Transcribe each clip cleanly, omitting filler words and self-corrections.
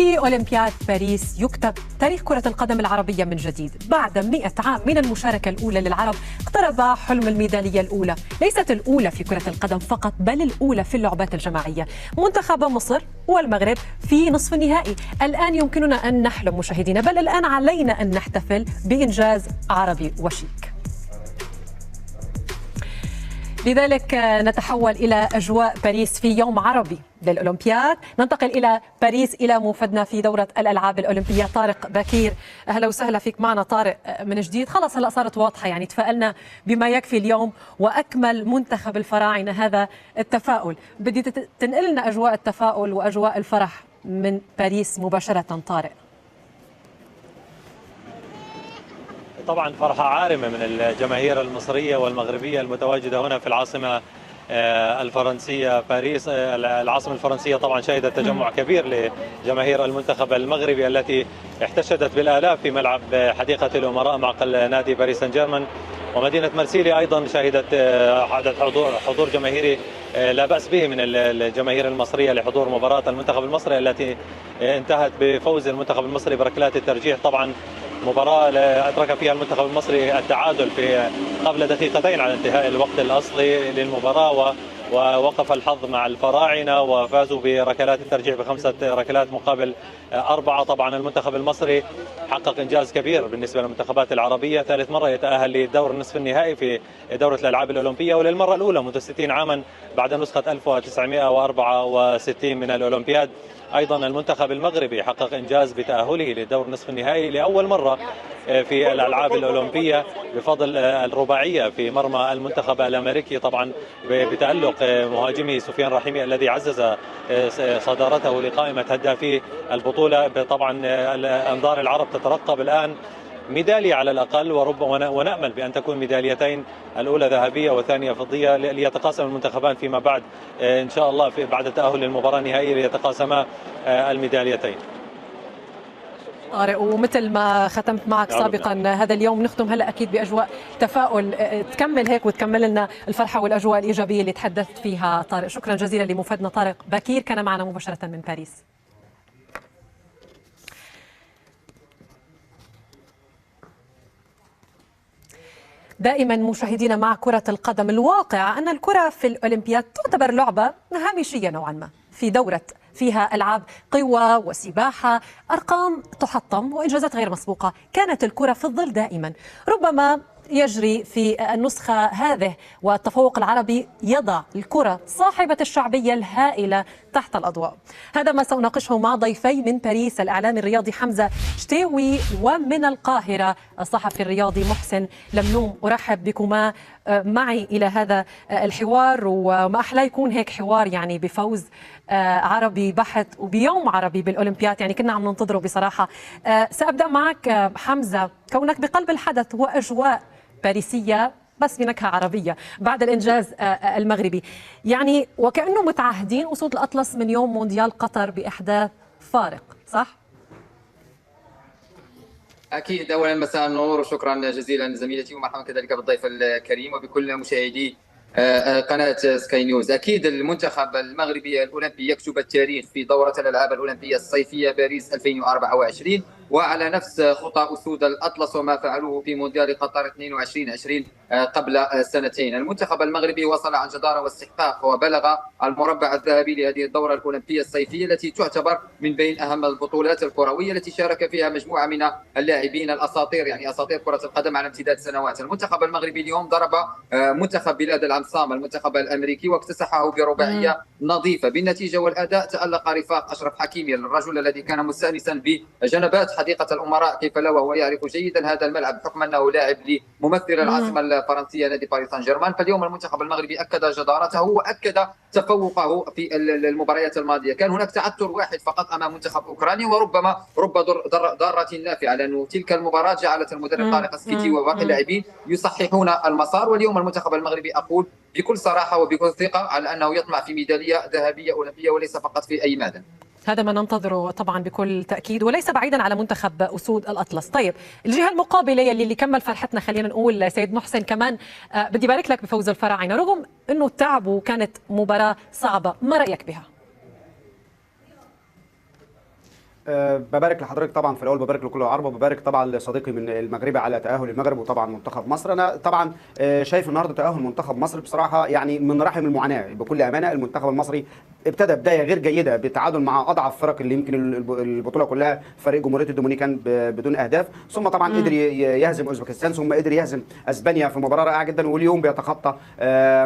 في أولمبياد باريس يكتب تاريخ كرة القدم العربية من جديد. بعد 100 عام من المشاركة الأولى للعرب اقترب حلم الميدالية الأولى، ليست الأولى في كرة القدم فقط بل الأولى في اللعبات الجماعية. منتخب مصر والمغرب في نصف النهائي. الآن يمكننا أن نحلم مشاهدينا، بل الآن علينا أن نحتفل بإنجاز عربي وشيك. لذلك نتحول إلى أجواء باريس في يوم عربي للأولمبياد. ننتقل إلى باريس إلى موفدنا في دورة الألعاب الأولمبية طارق بكير. أهلا وسهلا فيك معنا طارق من جديد. خلاص هلأ صارت واضحة، يعني تفائلنا بما يكفي اليوم وأكمل منتخب الفراعنة هذا التفاؤل. بدي تنقل لنا أجواء التفاؤل وأجواء الفرح من باريس مباشرة طارق. طبعا فرحة عارمة من الجماهير المصرية والمغربية المتواجدة هنا في العاصمة الفرنسية باريس. العاصمة الفرنسية طبعا شهدت تجمع كبير لجماهير المنتخب المغربي التي احتشدت بالآلاف في ملعب حديقة الأمراء معقل نادي باريس سان جيرمان. ومدينة مرسيليا أيضا شهدت حضور جماهيري لا بأس به من الجماهير المصرية لحضور مباراة المنتخب المصري التي انتهت بفوز المنتخب المصري بركلات الترجيح. طبعا مباراة أدرك فيها المنتخب المصري التعادل في قبل دقيقتين على انتهاء الوقت الأصلي للمباراة، ووقف الحظ مع الفراعنة وفازوا بركلات الترجيح ب5 ركلات مقابل 4. طبعا المنتخب المصري حقق إنجاز كبير بالنسبة للمنتخبات العربية، ثالث مرة يتأهل لدور النصف النهائي في دورة الألعاب الأولمبية، وللمرة الأولى منذ 60 عاما بعد نسخة 1964 من الأولمبياد. أيضا المنتخب المغربي حقق إنجاز بتأهله لدور نصف النهائي لأول مرة في الألعاب الأولمبية بفضل الرباعية في مرمى المنتخب الأمريكي، طبعا بتألق مهاجمه سفيان رحيمي الذي عزز صدارته لقائمة هدافي البطولة. طبعا أنظار العرب تترقب الآن ميدالية على الأقل، ونأمل بأن تكون ميداليتين، الأولى ذهبية والثانية فضية، ليتقاسم المنتخبان فيما بعد إن شاء الله بعد التأهل للمباراة النهائية ليتقاسما الميداليتين. طارق، ومثل ما ختمت معك سابقا هذا اليوم نختم هلا اكيد باجواء تفاؤل، تكمل هيك وتكمل لنا الفرحه والاجواء الايجابيه اللي تحدثت فيها طارق. شكرا جزيلا لمفادنا طارق بكير، كان معنا مباشره من باريس. دائما مشاهدينا مع كرة القدم، الواقع أن الكرة في الأولمبياد تعتبر لعبة هامشية نوعا ما، في دورة فيها ألعاب قوة وسباحة، أرقام تحطم وإنجازات غير مسبوقة. كانت الكرة في الظل دائما. ربما يجري في النسخة هذه والتفوق العربي يضع الكرة صاحبة الشعبية الهائلة تحت الأضواء. هذا ما سأناقشه مع ضيفي من باريس، الإعلامي الرياضي حمزة شتاوي، ومن القاهرة الصحفي الرياضي محسن لملوم. أرحب بكما معي إلى هذا الحوار، وما أحلى يكون هيك حوار يعني بفوز عربي بحت وبيوم عربي بالأولمبياد، يعني كنا عم ننتظره بصراحة. سأبدأ معك حمزة، كونك بقلب الحدث وأجواء باريسية بس بنكهة عربية بعد الإنجاز المغربي، يعني وكأنه متعهدين أسود الأطلس من يوم مونديال قطر بإحداث فارق، صح؟ أكيد. أولا مساء النور وشكرا جزيلا زميلتي، ومرحبا كذلك بالضيف الكريم وبكل مشاهدي قناة سكاي نيوز. أكيد المنتخب المغربي الأولمبي يكتب التاريخ في دورة الألعاب الأولمبية الصيفية باريس 2024، وعلى نفس خطى أسود الأطلس وما فعلوه في مونديال قطر 22 قبل سنتين. المنتخب المغربي وصل عن جدارة واستحقاق وبلغ المربع الذهبي لهذه الدورة الأولمبية الصيفية التي تعتبر من بين أهم البطولات الكروية التي شارك فيها مجموعة من اللاعبين الأساطير، يعني أساطير كرة القدم على امتداد سنوات. المنتخب المغربي اليوم ضرب منتخب بلاد العمصام المنتخب الأمريكي واكتسحه برباعية نظيفة. بالنتيجة والأداء تألق رفاق أشرف حكيمي، الرجل الذي كان مستأنسا بجنبات حديقة الأمراء كيف لا وهو يعرف جيدا هذا الملعب بحكم أنه لاعب لممثل العاصمة الفرنسية نادي باريس سان جيرمان. فاليوم المنتخب المغربي أكد جدارته وأكد تفوقه في المباريات الماضية. كان هناك تعثر واحد فقط أمام منتخب أوكرانيا، وربما ضارة نافعة، لأنه تلك المباراة جعلت المدرب طارق سكيتي وباقي اللاعبين يصححون المسار. واليوم المنتخب المغربي أقول بكل صراحة وبكل ثقة على أنه يطمع في ميدالية ذهبية أولمبية وليس فقط في أي معدن. هذا ما ننتظره طبعا بكل تأكيد، وليس بعيدا على منتخب أسود الأطلس. طيب الجهة المقابلة اللي كمل فرحتنا، خلينا نقول سيد محسن كمان، بدي بارك لك بفوز الفراعنة رغم أنه تعب وكانت مباراة صعبة، ما رأيك بها؟ ببارك لحضرتك طبعا في الاول، ببارك لكل العرب، وببارك طبعا لصديقي من المغربي على تاهل المغرب وطبعا منتخب مصر. انا طبعا شايف النهارده تاهل منتخب مصر بصراحه يعني من رحم المعاناه بكل امانه. المنتخب المصري ابتدى بدايه غير جيده بالتعادل مع اضعف فرق اللي يمكن البطوله كلها، فريق جمهوريه الدومينيكان بدون اهداف، ثم طبعا قدر يهزم اوزبكستان، ثم قدر يهزم اسبانيا في مباراه رائعه جدا، واليوم بيتخطى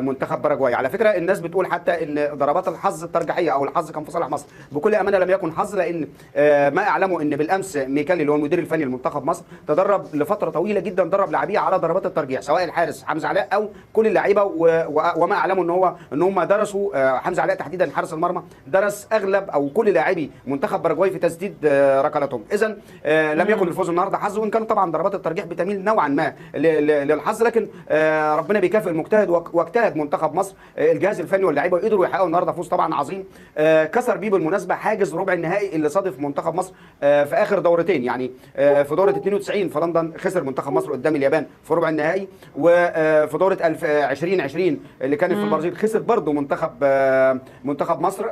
منتخب باراجواي. على فكره الناس بتقول حتى ان ضربات الحظ الترجيحيه او الحظ كان في صالح مصر، بكل امانه لم يكن حظ، لان ما اعلمه ان بالامس ميكالي اللي هو المدير الفني لمنتخب مصر تدرب لفتره طويله جدا، درب لاعبيه على ضربات الترجيح، سواء الحارس حمزه علاء او كل اللعيبه، وما اعلمه ان هم درسوا حمزه علاء تحديدا حارس المرمى درس اغلب او كل لاعبي منتخب باراجواي في تسديد ركلاتهم. اذا لم يكن الفوز النهارده حظ، وان كان طبعا ضربات الترجيح بتميل نوعا ما للحظ، لكن ربنا بيكافئ المجتهد، واجتهد منتخب مصر الجهاز الفني واللاعيبه وقدروا يحققوا النهارده فوز طبعا عظيم. كسر بيه بالمناسبه حاجز ربع النهائي اللي صادف منتخب مصر في اخر دورتين، يعني في دوره 92 في لندن خسر منتخب مصر قدام اليابان في ربع النهائي، وفي دوره 2020 اللي كانت في البرازيل خسر برضه منتخب مصر،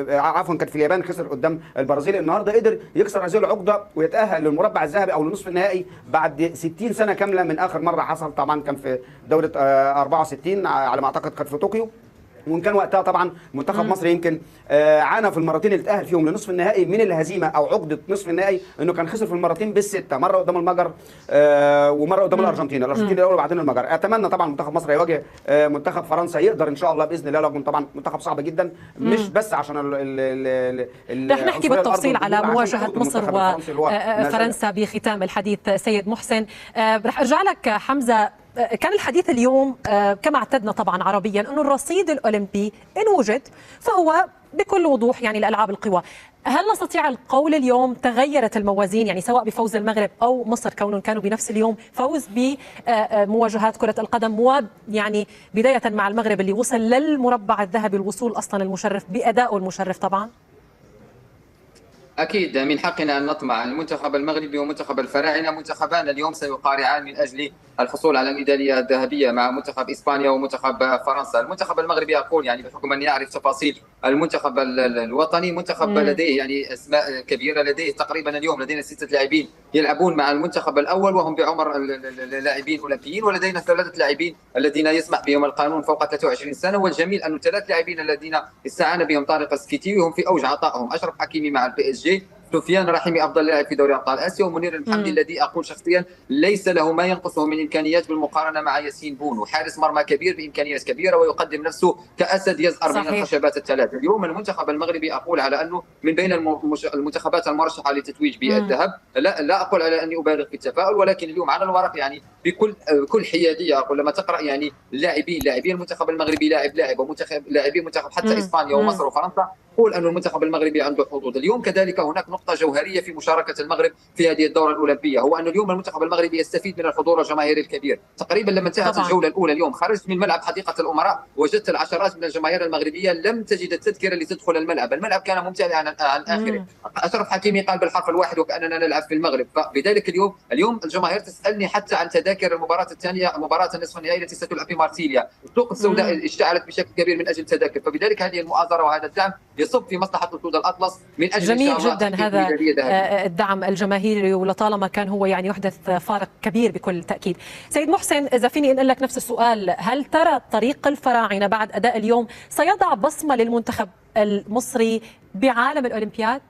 عفوا كانت في اليابان خسر قدام البرازيل. النهارده قدر يكسر هذه العقده ويتاهل للمربع الذهبي او لنصف النهائي بعد 60 سنه كامله من اخر مره حصل، طبعا كان في دوره 64 على ما اعتقد كانت في طوكيو. وان كان وقتها طبعا منتخب مصر يمكن عانى في المرتين اللي اتاهل فيهم لنصف النهائي من الهزيمه او عقده نصف النهائي، انه كان خسر في المرتين بالسته، مره قدام المجر ومره قدام الارجنتين الاول وبعدين المجر. اتمنى طبعا منتخب مصر يواجه منتخب فرنسا، يقدر ان شاء الله باذن الله، لكن طبعا منتخب صعب جدا، مش بس عشان رح نحكي بالتفصيل على مواجهه مصر وفرنسا بختام الحديث. سيد محسن، رح ارجع لك حمزه. كان الحديث اليوم كما اعتدنا طبعا عربيا انه الرصيد الاولمبي ان وجد فهو بكل وضوح يعني لالعاب القوى. هل نستطيع القول اليوم تغيرت الموازين، يعني سواء بفوز المغرب او مصر كونهم كانوا بنفس اليوم فوز بمواجهات كره القدم، ويعني بدايه مع المغرب اللي وصل للمربع الذهبي، الوصول اصلا المشرف بادائه المشرف طبعا؟ أكيد من حقنا أن نطمع. المنتخب المغربي ومنتخب الفراعنة منتخبان اليوم سيقارعان من أجل الحصول على الميدالية الذهبية مع منتخب إسبانيا ومنتخب فرنسا. المنتخب المغربي أقول يعني بحكم أن يعرف تفاصيل المنتخب الوطني، منتخب لديه يعني أسماء كبيرة، لديه تقريبا اليوم لدينا 6 لاعبين يلعبون مع المنتخب الأول وهم بعمر لاعبين أولمبيين، ولدينا 3 لاعبين الذين يسمح بهم القانون فوق 23 سنة. والجميل أن 3 لاعبين الذين استعان بهم طارق السكيتي وهم في أوج عطائهم: أشرف حكيمي مع البي اس جي، سفيان رحيمي افضل لاعب في دوري ابطال اسيا، ومنير المحمدي الذي اقول شخصيا ليس له ما ينقصه من امكانيات بالمقارنه مع ياسين بونو، حارس مرمى كبير بامكانيات كبيره ويقدم نفسه كاسد يزأر من الخشبات الثلاثه. اليوم المنتخب المغربي اقول على انه من بين المنتخبات المرشحه للتتويج بالذهب. لا اقول على اني ابالغ في التفاؤل، ولكن اليوم على الورق يعني بكل حياديه اقول لما تقرا يعني لاعبي المنتخب المغربي لاعب ومنتخب لاعبي منتخب حتى اسبانيا ومصر وفرنسا، قول أن المنتخب المغربي عنده حظوظ اليوم. كذلك هناك نقطة جوهرية في مشاركة المغرب في هذه الدورة الأولمبية، هو أن اليوم المنتخب المغربي يستفيد من الحضور الجماهيري الكبير. تقريبا لما انتهت الجولة الأولى اليوم خرجت من ملعب حديقة الأمراء وجدت العشرات من الجماهير المغربية لم تجد التذكرة لتدخل الملعب كان ممتلئا عن آخره. أشرف حكيمي قال بالحرف الواحد وكأننا نلعب في المغرب. فبذلك اليوم الجماهير تسألني حتى عن تذاكر المباراة الثانية، مباراة النصف النهائي التي ستلعب في مارسيليا. السوق السوداء اشتعلت بشكل كبير من أجل تذاكر، فبذلك هذه المؤازرة وهذا الدعم يصب في مصلحة الأسود الأطلس من أجل جميل جدا هذا الدعم الجماهيري، ولطالما كان هو يعني يحدث فارق كبير بكل تأكيد. سيد محسن، إذا فيني أن لك نفس السؤال، هل ترى طريق الفراعنة بعد أداء اليوم سيضع بصمة للمنتخب المصري بعالم الأولمبياد؟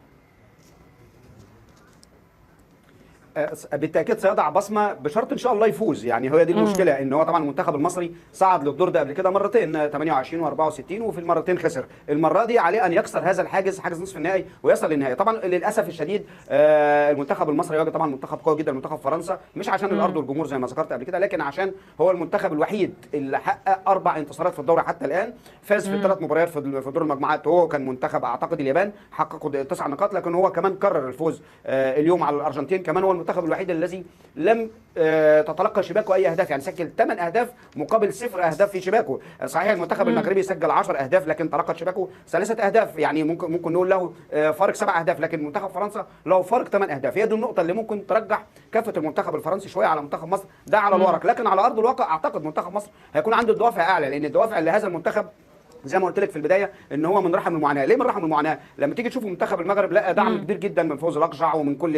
بالتاكيد سيضع بصمه بشرط ان شاء الله يفوز، يعني هي دي المشكله، ان هو طبعا المنتخب المصري صعد للدور ده قبل كده مرتين 28 و64 وفي المرتين خسر. المره دي عليه ان يكسر هذا الحاجز، حاجز نصف النهائي، ويصل للنهائي. طبعا للاسف الشديد المنتخب المصري يواجه طبعا منتخب قوي جدا، منتخب فرنسا، مش عشان الارض والجمهور زي ما ذكرت قبل كده، لكن عشان هو المنتخب الوحيد اللي حقق 4 انتصارات في الدوري حتى الان، فاز في ال3 مباريات في دور المجموعات. هو كان منتخب اعتقد اليابان حققوا 9 نقاط، لكن هو كمان كرر الفوز اليوم على الارجنتين. كمان هو المنتخب الوحيد الذي لم تتلقى شباكه اي اهداف، يعني سجل 8 اهداف مقابل 0 اهداف في شباكه. صحيح المنتخب المغربي سجل 10 اهداف لكن تلقى شباكه 3 اهداف، يعني ممكن نقول له فارق 7 اهداف، لكن منتخب فرنسا له فارق 8 اهداف. هي دي النقطه اللي ممكن ترجح كافه المنتخب الفرنسي شويه على منتخب مصر، ده على الورق. لكن على ارض الواقع اعتقد منتخب مصر هيكون عنده دوافع اعلى، لان الدوافع اللي هذا المنتخب زي ما قلت لك في البدايه ان هو من رحم المعاناه. ليه من رحم المعاناه؟ لما تيجي تشوفوا منتخب المغرب لقى دعم كبير جدا من فوز الاقجع ومن كل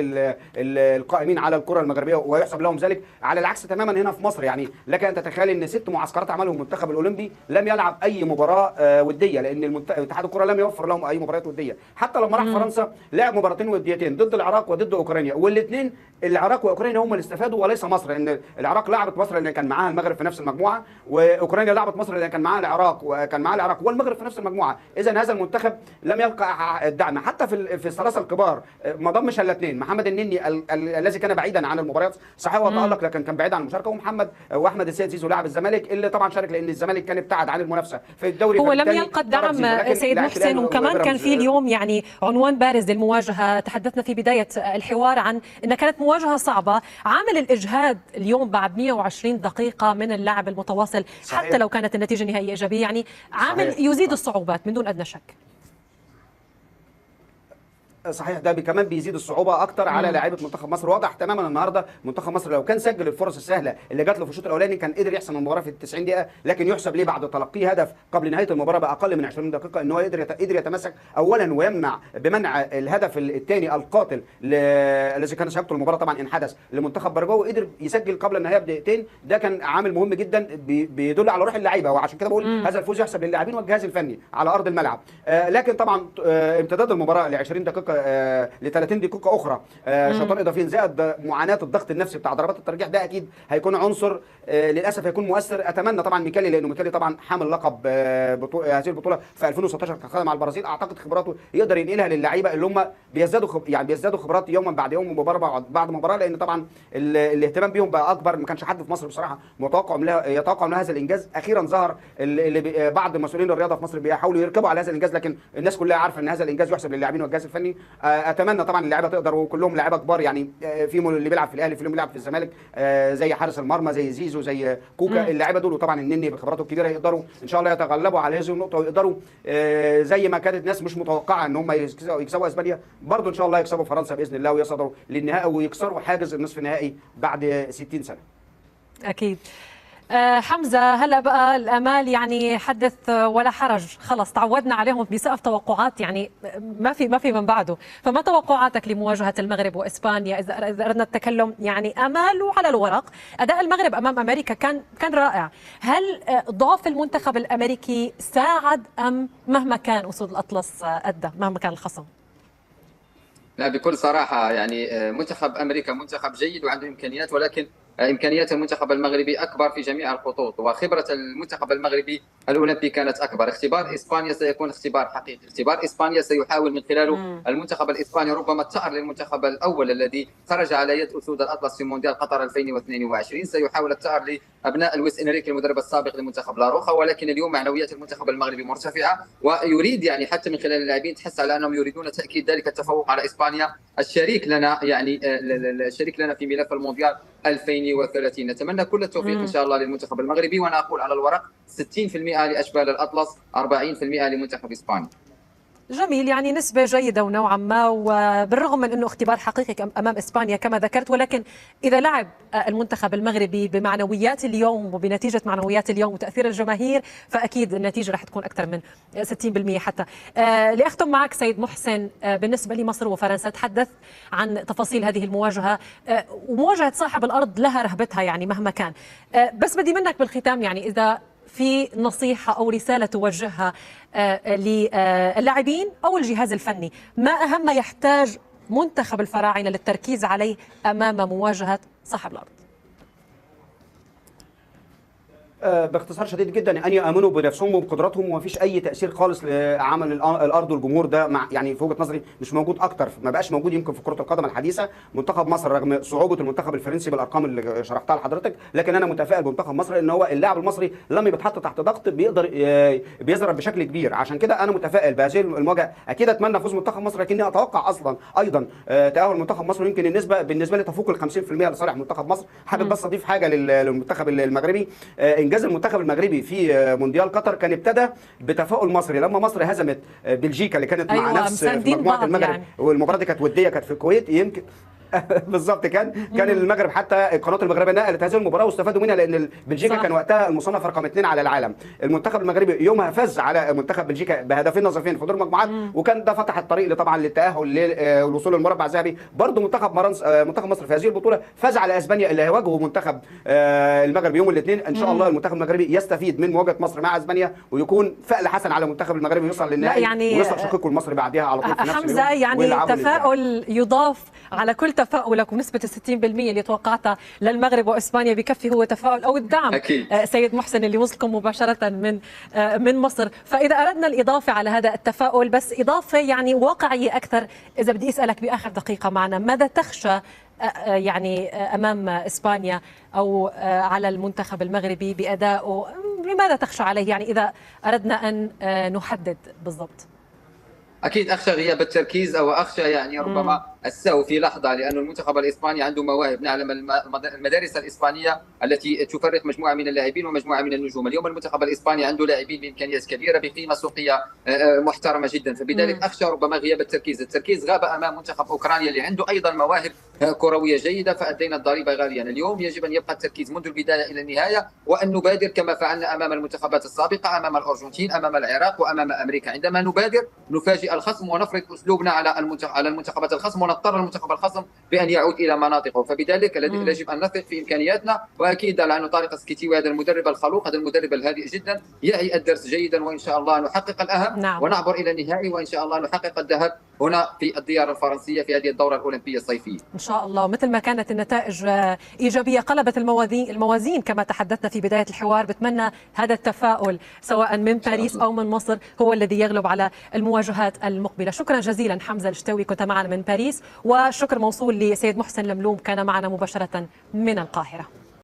القائمين على الكره المغربيه ويحسب لهم ذلك، على العكس تماما هنا في مصر. يعني لك ان تتخيل ان 6 معسكرات عملهم المنتخب الاولمبي لم يلعب اي مباراه وديه، لان اتحاد الكره لم يوفر لهم اي مباريات وديه. حتى لما راح فرنسا لعب مباراتين وديتين ضد العراق وضد اوكرانيا، والاثنين العراق واوكرانيا هم اللي استفادوا وليس مصر، لان العراق لعبت مصر لان كان معاها المغرب في نفس المجموعه، واوكرانيا لعبت مصر لان كان معاها العراق والمغرب في نفس المجموعه. اذا هذا المنتخب لم يلقى الدعم حتى في الثلاثه الكبار، ما ضمش الا اثنين. محمد النني الذي كان بعيدا عن المباريات صحيح هو تالق لكن كان بعيد عن المشاركه، واحمد السيد زيزو لاعب الزمالك اللي طبعا شارك لان الزمالك كان ابتعد عن المنافسه في الدوري. هو لم يلقى الدعم سيد محسن، وكمان كان في اليوم يعني عنوان بارز للمواجهه. تحدثنا في بدايه الحوار عن انها كانت مواجهه صعبه، عامل الاجهاد اليوم بعد 120 دقيقه من اللعب المتواصل صحيح. حتى لو كانت النتيجه النهائيه ايجابيه، يعني عامل صحيح. يزيد الصعوبات من دون ادنى شك. صحيح، ده كمان بيزيد الصعوبه اكتر على لاعيبه منتخب مصر. واضح تماما النهارده منتخب مصر لو كان سجل الفرص السهله اللي جات له في الشوط الاولاني كان قدر يحسم المباراه في 90 دقيقه، لكن يحسب ليه بعد تلقيه هدف قبل نهايه المباراه باقل من 20 دقيقه ان هو قدر يتمسك اولا ويمنع بمنع الهدف الثاني القاتل الذي كان سيقتل المباراه طبعا ان حدث لمنتخب بارجواي، وقدر يسجل قبل النهايه بدقيقتين. ده كان عامل مهم جدا بيدل على روح اللعيبه، وعشان كده بقول هذا الفوز يحسب للاعبين والجهاز الفني على ارض الملعب. لكن طبعا امتداد المباراه ل 20 دقيقه 30 دقيقة أخرى شوطين إضافيين زائد معاناة الضغط النفسي بتاع ضربات الترجيح، ده أكيد هيكون عنصر للأسف هيكون مؤثر. أتمنى طبعا ميكالي، لأنه ميكالي طبعا حامل لقب هذه البطولة في 2016 كان خدها مع البرازيل، أعتقد خبراته يقدر ينقلها للعيبة اللي هم بيزدادوا خبرات يوما بعد يوم ومباراة بعد مباراة، لأن طبعا الاهتمام بيهم بقى أكبر. ما كانش حد في مصر بصراحة يتوقع من هذا الإنجاز. أخيرا ظهر اللي بعض مسؤولين الرياضة في مصر بيحاولوا يركبوا على هذا الإنجاز، لكن الناس كلها عارفة أن هذا الإنجاز يحسب للاعبين والجهاز الفني. أتمنى طبعا اللعيبه تقدر، وكلهم لعيبه كبار، يعني فيهم اللي بيلعب في الاهلي، فيهم بيلعب في الزمالك زي حارس المرمى زي زيزو زي كوكا. اللعيبه دول وطبعا النني بخبراته الكبيره يقدروا ان شاء الله يتغلبوا على هذه النقطه، ويقدروا زي ما كانت ناس مش متوقعه ان هم يكسبوا اسبانيا، برضه ان شاء الله يكسبوا فرنسا باذن الله ويصعدوا للنهائي ويكسروا حاجز النصف النهائي بعد 60 سنه. اكيد. حمزة، هلا بقى الامال يعني حدث ولا حرج، خلص تعودنا عليهم بسقف توقعات، يعني ما في من بعده. فما توقعاتك لمواجهة المغرب واسبانيا اذا اردنا التكلم يعني امال وعلى الورق؟ اداء المغرب امام امريكا كان رائع. هل ضعف المنتخب الامريكي ساعد ام مهما كان اسود الاطلس ادى مهما كان الخصم؟ لا بكل صراحة يعني منتخب أمريكا منتخب جيد وعنده إمكانيات، ولكن إمكانيات المنتخب المغربي أكبر في جميع الخطوط، وخبرة المنتخب المغربي الأولمبي كانت أكبر. اختبار إسبانيا سيكون اختبار حقيقي. اختبار إسبانيا سيحاول من خلاله المنتخب الإسباني ربما الثأر للمنتخب الأول الذي خرج على يد أسود الأطلس في مونديال قطر 2022. سيحاول الثأر لأبناء لويس إنريكي المدرب السابق لمنتخب لاروخا، ولكن اليوم معنويات المنتخب المغربي مرتفعة، ويريد يعني حتى من خلال اللاعبين تحس على أنهم يريدون تأكيد ذلك التفوق على إسبانيا الشريك لنا، يعني الشريك لنا في ملف المونديال 2030. نتمنى كل التوفيق ان شاء الله للمنتخب المغربي، وانا اقول على الورق 60% لاشبال الاطلس، 40% لمنتخب اسبانيا. جميل، يعني نسبة جيدة ونوعا ما، وبالرغم من أنه اختبار حقيقي أمام إسبانيا كما ذكرت، ولكن إذا لعب المنتخب المغربي بمعنويات اليوم وبنتيجة معنويات اليوم وتأثير الجماهير فأكيد النتيجة رح تكون أكثر من 60% حتى. لأختم معك سيد محسن، بالنسبة لمصر وفرنسا تحدث عن تفاصيل هذه المواجهة، ومواجهة صاحب الأرض لها رهبتها يعني مهما كان، بس بدي منك بالختام يعني إذا في نصيحة أو رسالة توجهها للاعبين أو الجهاز الفني، ما أهم ما يحتاج منتخب الفراعنة للتركيز عليه أمام مواجهة صاحب الأرض؟ باختصار شديد جدا ان يامنوا بنفسهم وبقدراتهم، وما فيش اي تاثير خالص لعمل الارض والجمهور. ده مع يعني في وجهه نظري مش موجود اكتر، ما بقاش موجود يمكن في كره القدم الحديثه. منتخب مصر رغم صعوبه المنتخب الفرنسي بالارقام اللي شرحتها لحضرتك، لكن انا متفائل بمنتخب مصر ان هو اللاعب المصري لما بيتحط تحت ضغط بيقدر بيظهر بشكل كبير. عشان كده انا متفائل بهذه المواجهه. اكيد اتمنى فوز منتخب مصر، لكني اتوقع اصلا ايضا تاهل منتخب مصر. يمكن النسبه بالنسبه لي تفوق ال 50% لصالح منتخب مصر. حابب بس اضيف حاجه للمنتخب المغربي. انجاز المنتخب المغربي في مونديال قطر كان ابتدى بتفاؤل مصري لما مصر هزمت بلجيكا اللي كانت مع نفس في مجموعه المغرب يعني. والمباراه دي كانت وديه، كانت في الكويت. بالظبط. كان المغرب حتى القناه المغربيه نقلت هذه المباراه واستفادوا منها، لان بلجيكا كان وقتها المصنف رقم 2 على العالم. المنتخب المغربي يومها فاز على منتخب بلجيكا بهدفين نظيفين في دور المجموعات، وكان ده فتح الطريق طبعا للتاهل للوصول للمربع الذهبي. برضه منتخب مصر في هذه البطوله فاز على اسبانيا اللي هيواجهه منتخب المغرب يوم الاثنين. ان شاء الله المنتخب المغربي يستفيد من مواجهه مصر مع اسبانيا، ويكون فأل حسن على المنتخب المغربي يوصل للنهائي يعني ويصل شقيقه المصري بعدها على طول في نفس حمزة، اليوم. يعني تفاؤل يضاف على كل تفاؤلك، ونسبة 60% اللي توقعتها للمغرب وإسبانيا بكفي هو تفاؤل أو الدعم أكيد. سيد محسن اللي وصلكم مباشرة من مصر. فإذا أردنا الإضافة على هذا التفاؤل، بس إضافة يعني واقعية أكثر، إذا بدي أسألك بآخر دقيقة معنا، ماذا تخشى يعني أمام إسبانيا أو على المنتخب المغربي بأدائه؟ لماذا تخشى عليه يعني إذا أردنا أن نحدد بالضبط؟ اكيد اخشى غياب التركيز، او اخشى يعني ربما السهو في لحظه، لأن المنتخب الاسباني عنده مواهب. نعلم المدارس الاسبانيه التي تفرق مجموعه من اللاعبين ومجموعه من النجوم. اليوم المنتخب الاسباني عنده لاعبين بامكانيات كبيره بقيمه سوقيه محترمه جدا، فبذلك اخشى ربما غياب التركيز. التركيز غاب امام منتخب اوكرانيا اللي عنده ايضا مواهب كرويه جيده، فادينا الضريبه غاليا. اليوم يجب ان يبقى التركيز منذ البدايه الى النهايه، وان نبادر كما فعلنا امام المنتخبات السابقه، امام الارجنتين، امام العراق، وامام امريكا. عندما نبادر نفاجئ الخصم ونفرض اسلوبنا على المنتخبات الخصم، ونضطر المنتخب الخصم بان يعود الى مناطقه. فبذلك يجب ان نثق في امكانياتنا، واكيد لانه طارق سكيتيوي هذا المدرب الخلوق، هذا المدرب الهادئ جدا يعي الدرس جيدا، وان شاء الله نحقق الاهم ونعبر الى النهائي، وان شاء الله نحقق الذهب هنا في الديار الفرنسيه في هذه الدوره الاولمبيه الصيفيه ان شاء الله. مثل ما كانت النتائج ايجابيه قلبت الموازين كما تحدثنا في بدايه الحوار، بتمنى هذا التفاؤل سواء من باريس او من مصر هو الذي يغلب على المواجهات المقبله. شكرا جزيلا حمزه الشتاوي، كنت معنا من باريس، وشكر موصول لسيد محسن لملوم كان معنا مباشره من القاهره.